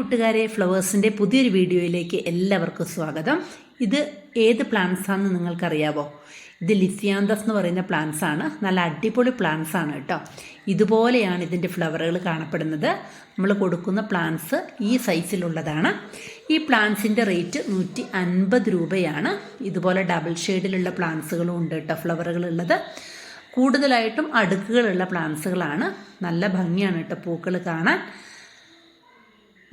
കൂട്ടുകാരെ, ഫ്ലവേഴ്സിൻ്റെ പുതിയൊരു വീഡിയോയിലേക്ക് എല്ലാവർക്കും സ്വാഗതം. ഇത് ഏത് പ്ലാന്റ്സ് ആണെന്ന് നിങ്ങൾക്കറിയാവോ? ഇത് ലിസിയാന്തസ് എന്ന് പറയുന്ന പ്ലാന്റ്സ് ആണ്. നല്ല അടിപൊളി പ്ലാന്റ്സ് ആണ് കേട്ടോ. ഇതുപോലെയാണ് ഇതിൻ്റെ ഫ്ലവറുകൾ കാണപ്പെടുന്നത്. നമ്മൾ കൊടുക്കുന്ന പ്ലാന്റ്സ് ഈ സൈസിലുള്ളതാണ്. ഈ പ്ലാന്റ്സിൻ്റെ റേറ്റ് 150 രൂപയാണ്. ഇതുപോലെ ഡബിൾ ഷെയ്ഡിലുള്ള പ്ലാന്റ്സുകളും ഉണ്ട് കേട്ടോ, ഫ്ലവറുകളുള്ളത്. കൂടുതലായിട്ടും അടുക്കുകളുള്ള പ്ലാന്റ്സുകളാണ്. നല്ല ഭംഗിയാണ് കേട്ടോ പൂക്കൾ കാണാൻ.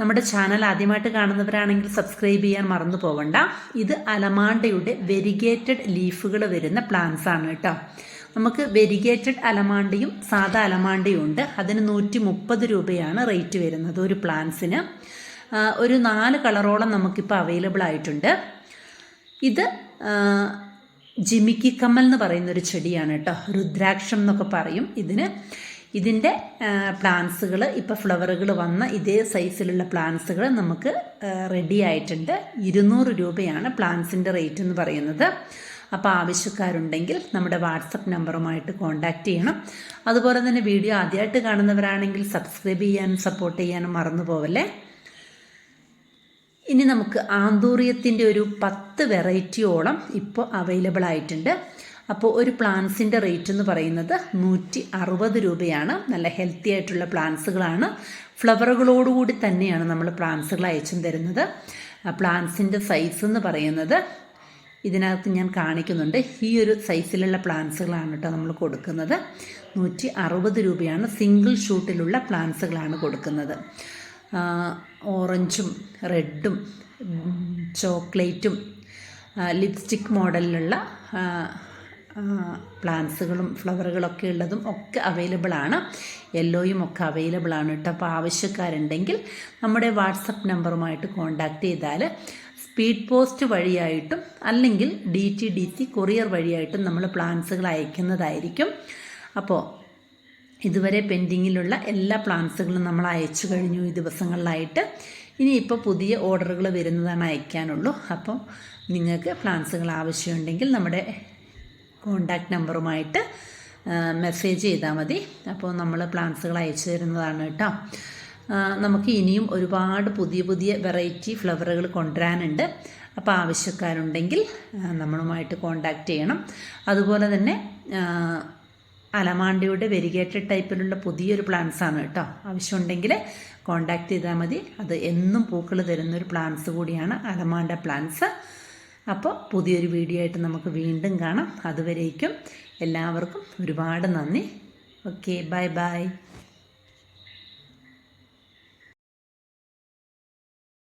നമ്മുടെ ചാനൽ ആദ്യമായിട്ട് കാണുന്നവരാണെങ്കിൽ സബ്സ്ക്രൈബ് ചെയ്യാൻ മറന്നു പോവണ്ട. ഇത് അലമാണ്ടയുടെ വെരിഗേറ്റഡ് ലീഫുകൾ വരുന്ന പ്ലാന്റ്സ് ആണ് കേട്ടോ. നമുക്ക് വെരിഗേറ്റഡ് അലമാണ്ടയും സാധാ അലമാണ്ടയും ഉണ്ട്. അതിന് 130 രൂപയാണ് റേറ്റ് വരുന്നത് ഒരു പ്ലാന്റ്സിന്. ഒരു 4 കളറോളം നമുക്കിപ്പോൾ അവൈലബിൾ ആയിട്ടുണ്ട്. ഇത് ജിമിക്കി കമ്മൽ എന്ന് പറയുന്നൊരു ചെടിയാണ് കേട്ടോ. രുദ്രാക്ഷം എന്നൊക്കെ പറയും ഇതിൻ്റെ പ്ലാന്റ്സുകൾ ഇപ്പോൾ ഫ്ലവറുകൾ വന്ന ഇതേ സൈസിലുള്ള പ്ലാന്റ്സുകൾ നമുക്ക് റെഡി ആയിട്ടുണ്ട്. 200 രൂപയാണ് പ്ലാന്റ്സിൻ്റെ റേറ്റ് എന്ന് പറയുന്നത്. അപ്പോൾ ആവശ്യക്കാരുണ്ടെങ്കിൽ നമ്മുടെ വാട്സപ്പ് നമ്പറുമായിട്ട് കോൺടാക്റ്റ് ചെയ്യണം. അതുപോലെ തന്നെ വീഡിയോ ആദ്യമായിട്ട് കാണുന്നവരാണെങ്കിൽ സബ്സ്ക്രൈബ് ചെയ്യാനും സപ്പോർട്ട് ചെയ്യാനും മറന്നു പോവല്ലേ. ഇനി നമുക്ക് ആന്തൂറിയത്തിൻ്റെ ഒരു 10 വെറൈറ്റിയോളം ഇപ്പോൾ അവൈലബിൾ ആയിട്ടുണ്ട്. അപ്പോൾ ഒരു പ്ലാന്റ്സിൻ്റെ റേറ്റ് എന്ന് പറയുന്നത് 160 രൂപയാണ്. നല്ല ഹെൽത്തി ആയിട്ടുള്ള പ്ലാന്റ്സുകളാണ്. ഫ്ലവറുകളോടുകൂടി തന്നെയാണ് നമ്മൾ പ്ലാന്റ്സുകൾ അയച്ചും തരുന്നത്. പ്ലാന്റ്സിൻ്റെ സൈസ് എന്ന് പറയുന്നത് ഇതിനകത്ത് ഞാൻ കാണിക്കുന്നുണ്ട്. ഈ ഒരു സൈസിലുള്ള പ്ലാന്റ്സുകളാണ് കേട്ടോ നമ്മൾ കൊടുക്കുന്നത്. 160 രൂപയാണ്. സിംഗിൾ ഷൂട്ടിലുള്ള പ്ലാന്റ്സുകളാണ് കൊടുക്കുന്നത്. ഓറഞ്ചും റെഡും ചോക്ലേറ്റും ലിപ്സ്റ്റിക് മോഡലിലുള്ള പ്ലാന്റ്സുകളും ഫ്ലവറുകളൊക്കെ ഉള്ളതും ഒക്കെ അവൈലബിൾ ആണ്. യെല്ലോയും ഒക്കെ അവൈലബിൾ ആണ് കേട്ടോ. അപ്പോൾ ആവശ്യക്കാരുണ്ടെങ്കിൽ നമ്മുടെ വാട്സപ്പ് നമ്പറുമായിട്ട് കോൺടാക്റ്റ് ചെയ്താൽ സ്പീഡ് പോസ്റ്റ് വഴിയായിട്ടും അല്ലെങ്കിൽ DTDC കൊറിയർ വഴിയായിട്ടും നമ്മൾ പ്ലാന്റ്സുകൾ അയക്കുന്നതായിരിക്കും. അപ്പോൾ ഇതുവരെ പെൻഡിങ്ങിലുള്ള എല്ലാ പ്ലാന്റ്സുകളും നമ്മൾ അയച്ചു കഴിഞ്ഞു ഈ ദിവസങ്ങളിലായിട്ട്. ഇനിയിപ്പോൾ പുതിയ ഓർഡറുകൾ വരുന്നതാണ് അയക്കാനുള്ളൂ. അപ്പോൾ നിങ്ങൾക്ക് പ്ലാന്റ്സുകൾ ആവശ്യമുണ്ടെങ്കിൽ നമ്മുടെ കോണ്ടാക്ട് നമ്പറുമായിട്ട് മെസ്സേജ് ചെയ്താൽ മതി. അപ്പോൾ നമ്മൾ പ്ലാന്റ്സുകൾ അയച്ചു തരുന്നതാണ് കേട്ടോ. നമുക്ക് ഇനിയും ഒരുപാട് പുതിയ വെറൈറ്റി ഫ്ലവറുകൾ കൊണ്ടുവരാനുണ്ട്. അപ്പോൾ ആവശ്യക്കാരുണ്ടെങ്കിൽ നമ്മളുമായിട്ട് കോണ്ടാക്റ്റ് ചെയ്യണം. അതുപോലെ തന്നെ അലമാണ്ടയുടെ വെരിഗേറ്റഡ് ടൈപ്പിലുള്ള പുതിയൊരു പ്ലാന്റ്സ് ആണ് കേട്ടോ. ആവശ്യമുണ്ടെങ്കിൽ കോണ്ടാക്റ്റ് ചെയ്താൽ മതി. അത് എന്നും പൂക്കൾ തരുന്നൊരു പ്ലാന്റ്സ് കൂടിയാണ് അലമാണ്ട പ്ലാന്റ്സ്. അപ്പോൾ പുതിയൊരു വീഡിയോ ആയിട്ട് നമുക്ക് വീണ്ടും കാണാം. അതുവരേക്കും എല്ലാവർക്കും ഒരുപാട് നന്ദി. Okay, bye bye.